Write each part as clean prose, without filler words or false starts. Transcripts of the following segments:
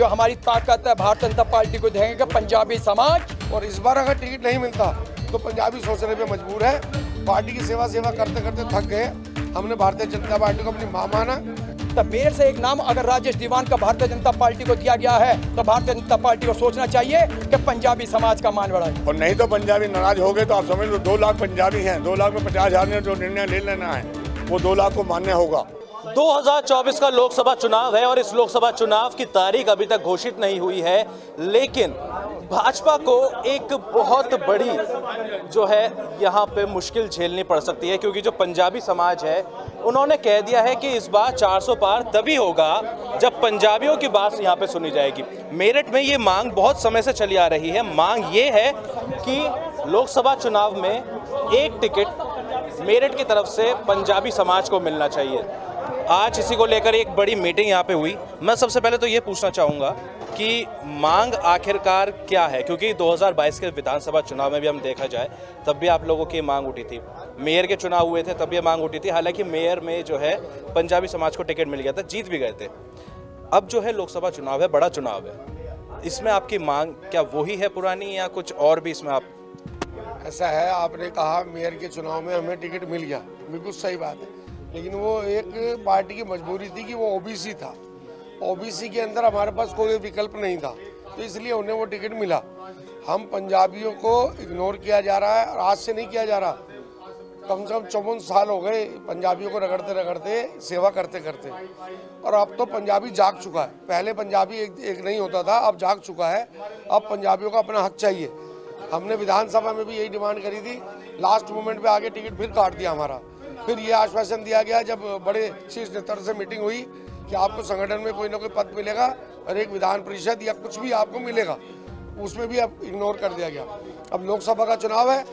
जो हमारी ताकत है भारतीय जनता पार्टी को देंगे कि पंजाबी समाज। और इस बार अगर टिकट नहीं मिलता तो पंजाबी सोचने पे मजबूर है। पार्टी की सेवा करते करते थक गए। हमने भारतीय जनता पार्टी को अपनी मां माना। तो मेयर से एक नाम अगर राजेश दीवान का भारतीय जनता पार्टी को दिया गया है तो भारतीय जनता पार्टी को सोचना चाहिए कि पंजाबी समाज का मान बढ़ाए। और नहीं तो पंजाबी नाराज हो गए तो आप समझ लो 2 लाख पंजाबी हैं, 2 लाख में 50,000 ने जो निर्णय ले लेना है वो 2 लाख को मान्य होगा। 2024 का लोकसभा चुनाव है और इस लोकसभा चुनाव की तारीख अभी तक घोषित नहीं हुई है, लेकिन भाजपा को एक बहुत बड़ी जो है यहाँ पे मुश्किल झेलनी पड़ सकती है, क्योंकि जो पंजाबी समाज है उन्होंने कह दिया है कि इस बार 400 पार तभी होगा जब पंजाबियों की बात यहाँ पे सुनी जाएगी। मेरठ में ये मांग बहुत समय से चली आ रही है। मांग ये है कि लोकसभा चुनाव में एक टिकट मेरठ की तरफ से पंजाबी समाज को मिलना चाहिए। आज इसी को लेकर एक बड़ी मीटिंग यहाँ पे हुई। मैं सबसे पहले तो ये पूछना चाहूँगा कि मांग आखिरकार क्या है, क्योंकि 2022 के विधानसभा चुनाव में भी हम देखा जाए तब भी आप लोगों की मांग उठी थी, मेयर के चुनाव हुए थे तब ये मांग उठी थी। हालांकि मेयर में जो है पंजाबी समाज को टिकट मिल गया था, जीत भी गए थे। अब जो है लोकसभा चुनाव है, बड़ा चुनाव है, इसमें आपकी मांग क्या वही है पुरानी या कुछ और भी इसमें आप? ऐसा है, आपने कहा मेयर के चुनाव में हमें टिकट मिल गया, बिल्कुल सही बात है, लेकिन वो एक पार्टी की मजबूरी थी कि वो ओबीसी था। ओबीसी के अंदर हमारे पास कोई विकल्प नहीं था, तो इसलिए उन्हें वो टिकट मिला। हम पंजाबियों को इग्नोर किया जा रहा है और आज से नहीं किया जा रहा। कम से कम 54 साल हो गए पंजाबियों को रगड़ते रगड़ते, सेवा करते करते, और अब तो पंजाबी जाग चुका है। पहले पंजाबी एक नहीं होता था, अब जाग चुका है। अब पंजाबियों को अपना हक चाहिए। हमने विधानसभा में भी यही डिमांड करी थी। लास्ट मोमेंट पे आके टिकट फिर काट दिया हमारा। फिर ये आश्वासन दिया गया जब बड़े शीर्ष नेताओं से मीटिंग हुई कि आपको संगठन में कोई ना कोई पद मिलेगा और एक विधान परिषद या कुछ भी आपको मिलेगा, उसमें भी अब इग्नोर कर दिया गया। अब लोकसभा का चुनाव है,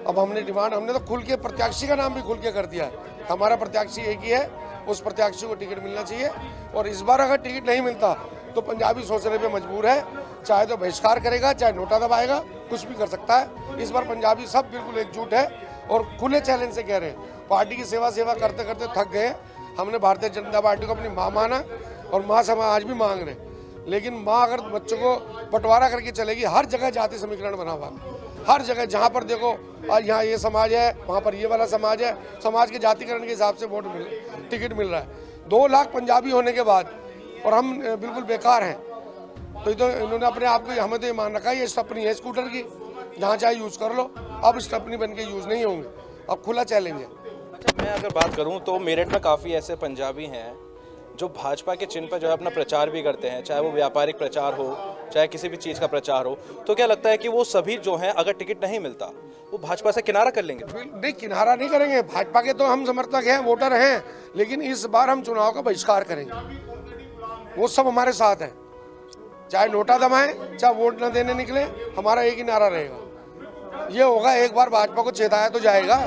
अब हमने तो खुल के प्रत्याशी का नाम भी खुल के कर दिया है। हमारा प्रत्याशी एक ही है, उस प्रत्याशी को टिकट मिलना चाहिए। और इस बार अगर टिकट नहीं मिलता तो पंजाबी सोचने पे मजबूर है। चाहे तो बहिष्कार करेगा, चाहे नोटा दबाएगा, कुछ भी कर सकता है। इस बार पंजाबी सब बिल्कुल एकजुट है और खुले चैलेंज से कह रहे हैं। पार्टी की सेवा करते करते थक गए। हमने भारतीय जनता पार्टी को अपनी मां माना और मां से आज भी मांग रहे, लेकिन मां अगर बच्चों को बंटवारा करके चलेगी, हर जगह जाति समीकरण बना हुआ, हर जगह जहां पर देखो यहाँ ये समाज है, वहां पर ये वाला समाज है, समाज के जातिकरण के हिसाब से टिकट मिल रहा है। 2 लाख पंजाबी होने के बाद और हम बिल्कुल बेकार हैं। तो इन्होंने अपने आप को, हमें तो ये मान रखा है ये स्टपनी है स्कूटर की, जहाँ चाहे यूज कर लो। अब स्टपनी बन के यूज नहीं होंगे, अब खुला चैलेंज है। अच्छा, मैं अगर बात करूं तो मेरठ में काफ़ी ऐसे पंजाबी हैं जो भाजपा के चिन्ह पर जो है अपना प्रचार भी करते हैं, चाहे वो व्यापारिक प्रचार हो, चाहे किसी भी चीज़ का प्रचार हो। तो क्या लगता है कि वो सभी जो हैं अगर टिकट नहीं मिलता वो भाजपा से किनारा कर लेंगे? नहीं, किनारा नहीं करेंगे। भाजपा के तो हम समर्थक हैं, वोटर हैं, लेकिन इस बार हम चुनाव का बहिष्कार करेंगे। वो सब हमारे साथ हैं, चाहे नोटा दबाएं, चाहे वोट न देने निकले, हमारा एक ही नारा रहेगा। ये होगा, एक बार भाजपा को चेताया तो जाएगा।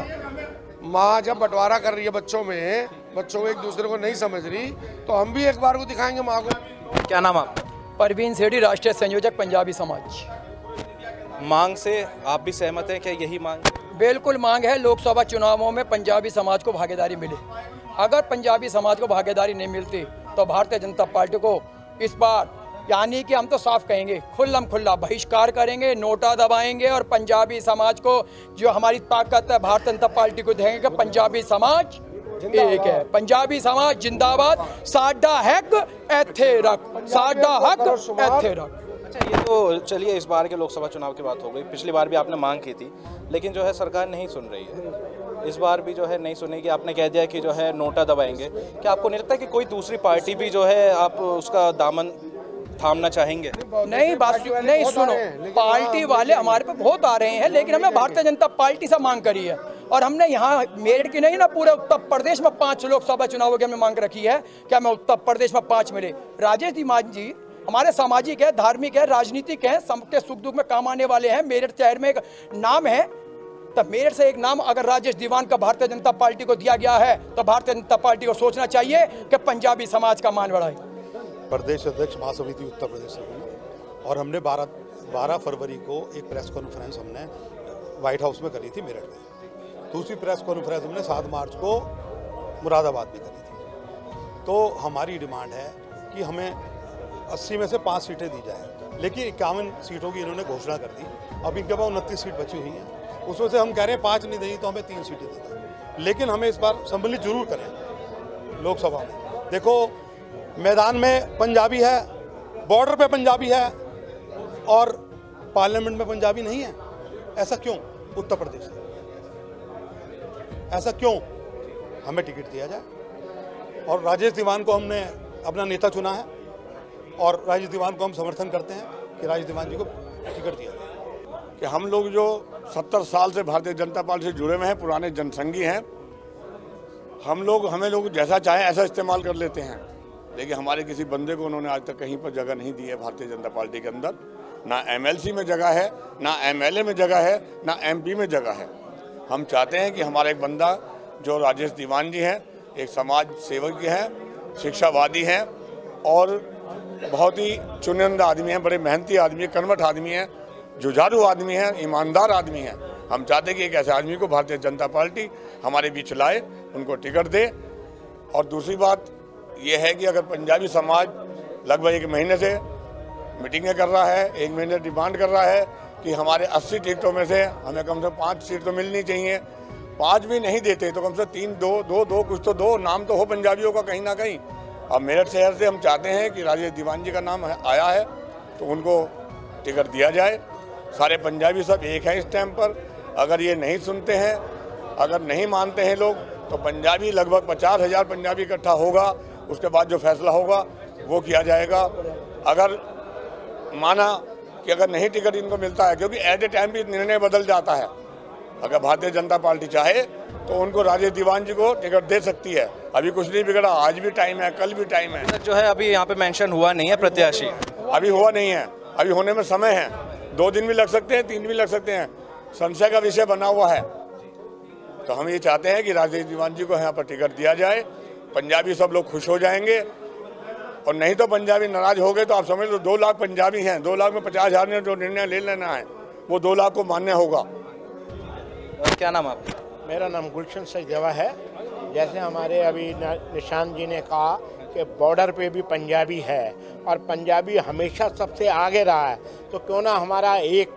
माँ जब बंटवारा कर रही है बच्चों में, बच्चों को एक दूसरे को नहीं समझ रही, तो हम भी एक बार को दिखाएंगे माँ को। क्या नाम आप? परवीन सेठी, राष्ट्रीय संयोजक पंजाबी समाज। मांग से आप भी सहमत हैं? क्या यही मांग? बिल्कुल मांग है, लोकसभा चुनावों में पंजाबी समाज को भागीदारी मिले। अगर पंजाबी समाज को भागीदारी नहीं मिलती तो भारतीय जनता पार्टी को इस बार, यानी कि हम तो साफ कहेंगे, खुल्ला बहिष्कार करेंगे, नोटा दबाएंगे और पंजाबी समाज को, जो हमारी ताकत है भारतीय जनता पार्टी को देंगे कि पंजाबी समाज एक है। पंजाबी समाज जिंदाबाद, साडा हक एथे रख, साडा हक एथे रख। अच्छा, ये तो चलिए इस बार के लोकसभा चुनाव की बात हो गई। पिछली बार भी आपने मांग की थी, लेकिन जो है सरकार नहीं सुन रही है। इस बार भी जो है नहीं सुनेगी। आपने कह दिया कि जो है नोटा दबाएंगे। क्या आपको नहीं लगता कि कोई दूसरी पार्टी भी जो है आप उसका दामन थामना चाहेंगे? नहीं, बात नहीं, सुनो, पार्टी वाले हमारे पे बहुत आ रहे हैं, लेकिन हमें भारतीय जनता पार्टी से मांग करी है। और हमने यहाँ मेरठ की नहीं ना, पूरे उत्तर प्रदेश में 5 लोकसभा चुनावों की हमने मांग रखी है कि हमें उत्तर प्रदेश में 5 मिले। राजेश दीवान जी हमारे सामाजिक है, धार्मिक है, राजनीतिक है, सबके सुख दुख में काम आने वाले हैं। मेरठ शहर में एक नाम है, तब मेरठ से एक नाम अगर राजेश दीवान का भारतीय जनता पार्टी को दिया गया है तो भारतीय जनता पार्टी को सोचना चाहिए कि पंजाबी समाज का मान बढ़ाए। प्रदेश अध्यक्ष महासमिति उत्तर प्रदेश से हूँ और हमने 12 फरवरी को एक प्रेस कॉन्फ्रेंस हमने व्हाइट हाउस में करी थी मेरठ में। दूसरी प्रेस कॉन्फ्रेंस हमने 7 मार्च को मुरादाबाद में करी थी। तो हमारी डिमांड है कि हमें 80 में से 5 सीटें दी जाए, लेकिन 51 सीटों की इन्होंने घोषणा कर दी। अब इनके पास 29 सीट बची हुई हैं, उसमें से हम कह रहे हैं 5 नहीं देंगे तो हमें 3 सीटें दे दें, लेकिन हमें इस बार सम्मिलित जरूर करें लोकसभा में। देखो मैदान में पंजाबी है, बॉर्डर पे पंजाबी है और पार्लियामेंट में पंजाबी नहीं है। ऐसा क्यों? उत्तर प्रदेश से ऐसा क्यों? हमें टिकट दिया जाए। और राजेश दीवान को हमने अपना नेता चुना है और राजेश दीवान को हम समर्थन करते हैं कि राजेश दीवान जी को टिकट दिया जाए। कि हम लोग जो 70 साल से भारतीय जनता पार्टी से जुड़े हुए हैं, पुराने जनसंघी हैं, हमें लोग जैसा चाहें ऐसा इस्तेमाल कर लेते हैं, लेकिन हमारे किसी बंदे को उन्होंने आज तक कहीं पर जगह नहीं दी है भारतीय जनता पार्टी के अंदर। ना MLC में जगह है, ना MLA में जगह है, ना MP में जगह है। हम चाहते हैं कि हमारा एक बंदा जो राजेश दीवान जी हैं, एक समाज सेवक जी हैं, शिक्षावादी हैं और बहुत ही चुनिंदा आदमी हैं, बड़े मेहनती आदमी हैं, कर्मठ आदमी हैं, जुझारू आदमी हैं, ईमानदार आदमी हैं। हम चाहते हैं कि एक ऐसे आदमी को भारतीय जनता पार्टी हमारे बीच लाए, उनको टिकट दे। और दूसरी बात यह है कि अगर पंजाबी समाज लगभग 1 महीने से मीटिंगें कर रहा है, 1 महीने डिमांड कर रहा है कि हमारे 80 टिकटों में से हमें कम से कम 5 सीट तो मिलनी चाहिए, 5 भी नहीं देते तो कम से 3 दो कुछ तो दो, नाम तो हो पंजाबियों का कहीं ना कहीं। अब मेरठ शहर से हम चाहते हैं कि राजेश दीवान जी का नाम आया है तो उनको टिकट दिया जाए। सारे पंजाबी सब एक हैं इस टाइम पर। अगर ये नहीं सुनते हैं, अगर नहीं मानते हैं लोग, तो पंजाबी लगभग 50,000 पंजाबी इकट्ठा होगा, उसके बाद जो फैसला होगा वो किया जाएगा। अगर माना कि अगर नहीं टिकट इनको मिलता है, क्योंकि एट ए टाइम भी निर्णय बदल जाता है, अगर भारतीय जनता पार्टी चाहे तो उनको राजेश दीवान जी को टिकट दे सकती है। अभी कुछ नहीं बिगड़ा, आज भी टाइम है, कल भी टाइम है। जो है अभी यहाँ पे मेंशन हुआ नहीं है प्रत्याशी, अभी हुआ नहीं है, अभी होने में समय है, 2 दिन भी लग सकते हैं, 3 भी लग सकते हैं, संशय का विषय बना हुआ है। तो हम ये चाहते हैं कि राजेश दीवान जी को यहाँ पर टिकट दिया जाए, पंजाबी सब लोग खुश हो जाएंगे। और नहीं तो पंजाबी नाराज हो गए तो आप समझ लो 2 लाख पंजाबी हैं, 2 लाख में 50,000 ने जो निर्णय ले लेना है वो 2 लाख को मान्य होगा। क्या नाम है आपका? मेरा नाम गुलशन सचदेवा है। जैसे हमारे अभी निशांत जी ने कहा कि बॉर्डर पे भी पंजाबी है और पंजाबी हमेशा सबसे आगे रहा है, तो क्यों ना हमारा एक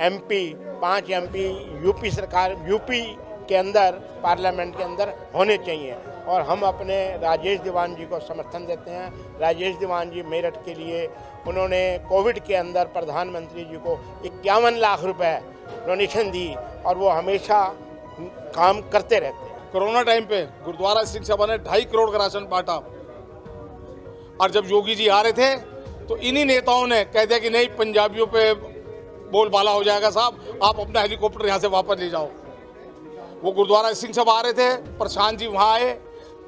MP 5 MP यूपी सरकार यूपी के अंदर पार्लियामेंट के अंदर होने चाहिए। और हम अपने राजेश दीवान जी को समर्थन देते हैं। राजेश दीवान जी मेरठ के लिए उन्होंने कोविड के अंदर प्रधानमंत्री जी को 51 लाख रुपए डोनेशन दी और वो हमेशा काम करते रहते हैं। कोरोना टाइम पे गुरुद्वारा सिंह सभा ने 2.5 करोड़ का राशन बांटा, और जब योगी जी आ रहे थे तो इन्हीं नेताओं ने कह दिया कि नहीं, पंजाबियों पे बोलबाला हो जाएगा साहब, आप अपना हेलीकॉप्टर यहाँ से वापस ले जाओ। वो गुरुद्वारा सिंह सभा आ रहे थे, प्रशांत जी वहाँ आए,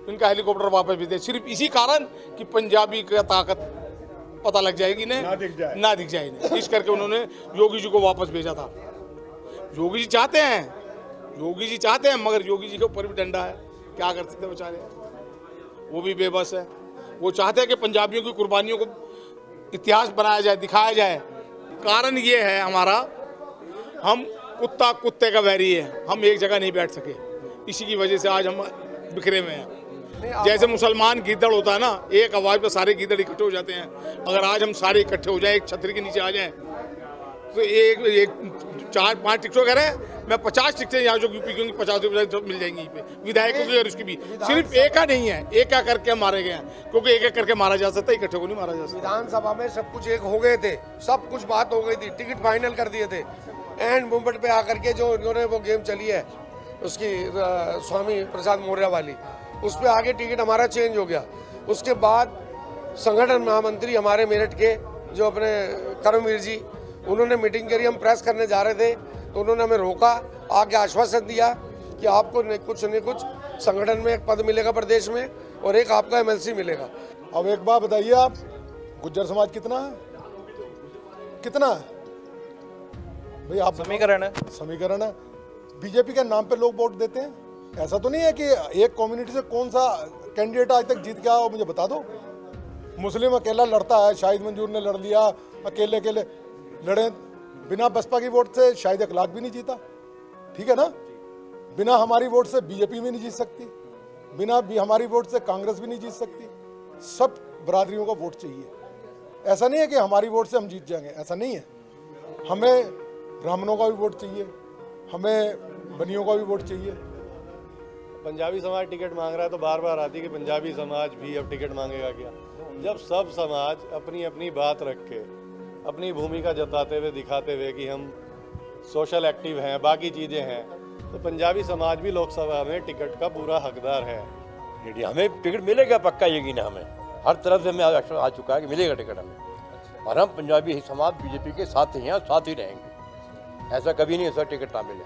इनका हेलीकॉप्टर वापस भी दे, सिर्फ इसी कारण कि पंजाबी का ताकत पता लग जाएगी ना दिख जाए इस करके उन्होंने योगी जी को वापस भेजा था। योगी जी चाहते हैं मगर योगी जी के ऊपर भी डंडा है, क्या कर सकते हैं बेचारे, वो भी बेबस है। वो चाहते हैं कि पंजाबियों की कुर्बानियों को इतिहास बनाया जाए, दिखाया जाए। कारण ये है हमारा, हम कुत्ता कुत्ते का वैरी है, हम एक जगह नहीं बैठ सके, इसी की वजह से आज हम बिखरे हुए हैं। जैसे मुसलमान गीदड़ होता है ना, एक आवाज़ पर सारे गीदड़ इकट्ठे हो जाते हैं, अगर आज हम सारे इकट्ठे हो जाए, एक छतरी के नीचे आ जाएं, तो एक 4-5 टिकटों कह रहे हैं, मैं 50 टिकटें यहाँ जो यूपी की 50 मिल जाएंगी पे विधायकों की और उसकी भी। सिर्फ एक का नहीं है, एक करके मारे गए हैं, क्योंकि एक करके मारा जा सकता है, इकट्ठे को नहीं मारा जा सकता। विधानसभा में सब कुछ एक हो गए थे, सब कुछ बात हो गई थी, टिकट फाइनल कर दिए थे। एंड मूवमेंट पे आकर के जो इन्होंने वो गेम चली है उसकी स्वामी प्रसाद मौर्य वाली, उस पर आगे टिकट हमारा चेंज हो गया। उसके बाद संगठन महामंत्री हमारे मेरठ के जो अपने कर्मवीर जी, उन्होंने मीटिंग करी, हम प्रेस करने जा रहे थे तो उन्होंने हमें रोका, आके आश्वासन दिया कि आपको कुछ न कुछ संगठन में एक पद मिलेगा प्रदेश में और एक आपका MLC मिलेगा। अब एक बात बताइए, आप गुज्जर समाज कितना है भाई? आप समीकरण है। बीजेपी के नाम पे लोग वोट देते हैं। ऐसा तो नहीं है कि एक कम्युनिटी से कौन सा कैंडिडेट आज तक जीत गया हो, मुझे बता दो। मुस्लिम अकेला लड़ता है, शाहिद मंजूर ने लड़ लिया, अकेले लड़े, बिना बसपा की वोट से शायद 1 लाख भी नहीं जीता, ठीक है ना। बिना हमारी वोट से बीजेपी भी नहीं जीत सकती, बिना हमारी वोट से कांग्रेस भी नहीं जीत सकती। सब बरादरियों का वोट चाहिए, ऐसा नहीं है कि हमारी वोट से हम जीत जाएंगे, ऐसा नहीं है। हमें ब्राह्मणों का भी वोट चाहिए, हमें बनियों का भी वोट चाहिए। पंजाबी समाज टिकट मांग रहा है तो बार बार आती है कि पंजाबी समाज भी अब टिकट मांगेगा क्या। जब सब समाज अपनी अपनी बात रख के अपनी भूमिका जताते हुए दिखाते हुए कि हम सोशल एक्टिव हैं, बाकी चीज़ें हैं, तो पंजाबी समाज भी लोकसभा में टिकट का पूरा हकदार है। हमें टिकट मिलेगा, पक्का यकीन है हमें। हर तरफ से हमें आ चुका है कि मिलेगा टिकट हमें, और हम पंजाबी समाज बीजेपी के साथ ही हैं, साथ ही रहेंगे। ऐसा कभी नहीं ऐसा टिकट ना मिले,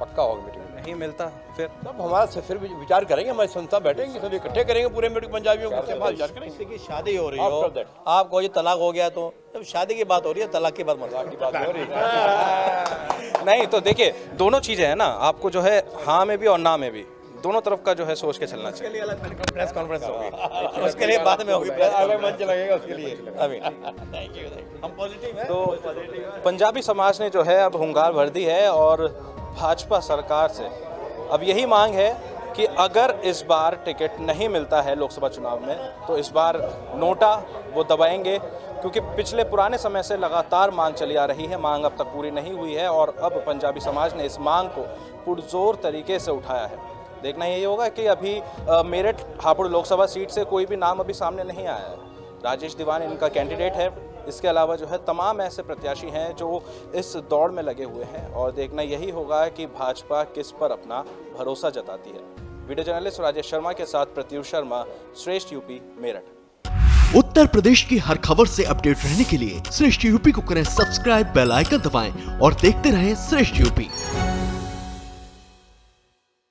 पक्का होगा टिकट। नहीं मिलता फिर तब हमारा फिर विचार करेंगे, हमारी संस्था बैठेंगे, सब इकट्ठे करेंगे पूरे पंजाबियों को विचार करेंगे। किसी की शादी हो रही हो, आपको ये तलाक हो गया, तो जब शादी की बात हो रही है, तलाक की बात मजाक की बात हो रही है। नहीं तो देखिए, दोनों चीज़ें हैं ना, आपको जो है हाँ में भी और ना में भी, दोनों तरफ का जो है सोच के चलना चाहिए। उसके लिए अलग प्रेस कॉन्फ्रेंस होगी, उसके लिए बाद में होगी, अलग मंच लगेगा उसके लिए। अभी थैंक यू, हम पॉजिटिव हैं। तो पंजाबी समाज ने जो है अब हुंकार भर दी है और भाजपा सरकार से अब यही मांग है कि अगर इस बार टिकट नहीं मिलता है लोकसभा चुनाव में, तो इस बार नोटा वो दबाएंगे, क्योंकि पिछले पुराने समय से लगातार मांग चली आ रही है, मांग अब तक पूरी नहीं हुई है और अब पंजाबी समाज ने इस मांग को पुरजोर तरीके से उठाया है। देखना यही होगा कि अभी मेरठ हापुड़ लोकसभा सीट से कोई भी नाम अभी सामने नहीं आया है। राजेश दीवान इनका कैंडिडेट है, इसके अलावा जो है तमाम ऐसे प्रत्याशी हैं जो इस दौड़ में लगे हुए हैं और देखना यही होगा कि भाजपा किस पर अपना भरोसा जताती है। वीडियो जर्नलिस्ट राजेश शर्मा के साथ प्रत्युष शर्मा, श्रेष्ठ यूपी, मेरठ। उत्तर प्रदेश की हर खबर से अपडेट रहने के लिए श्रेष्ठ यूपी को करें सब्सक्राइब, बेल आइकन दबाएं और देखते रहें श्रेष्ठ यूपी।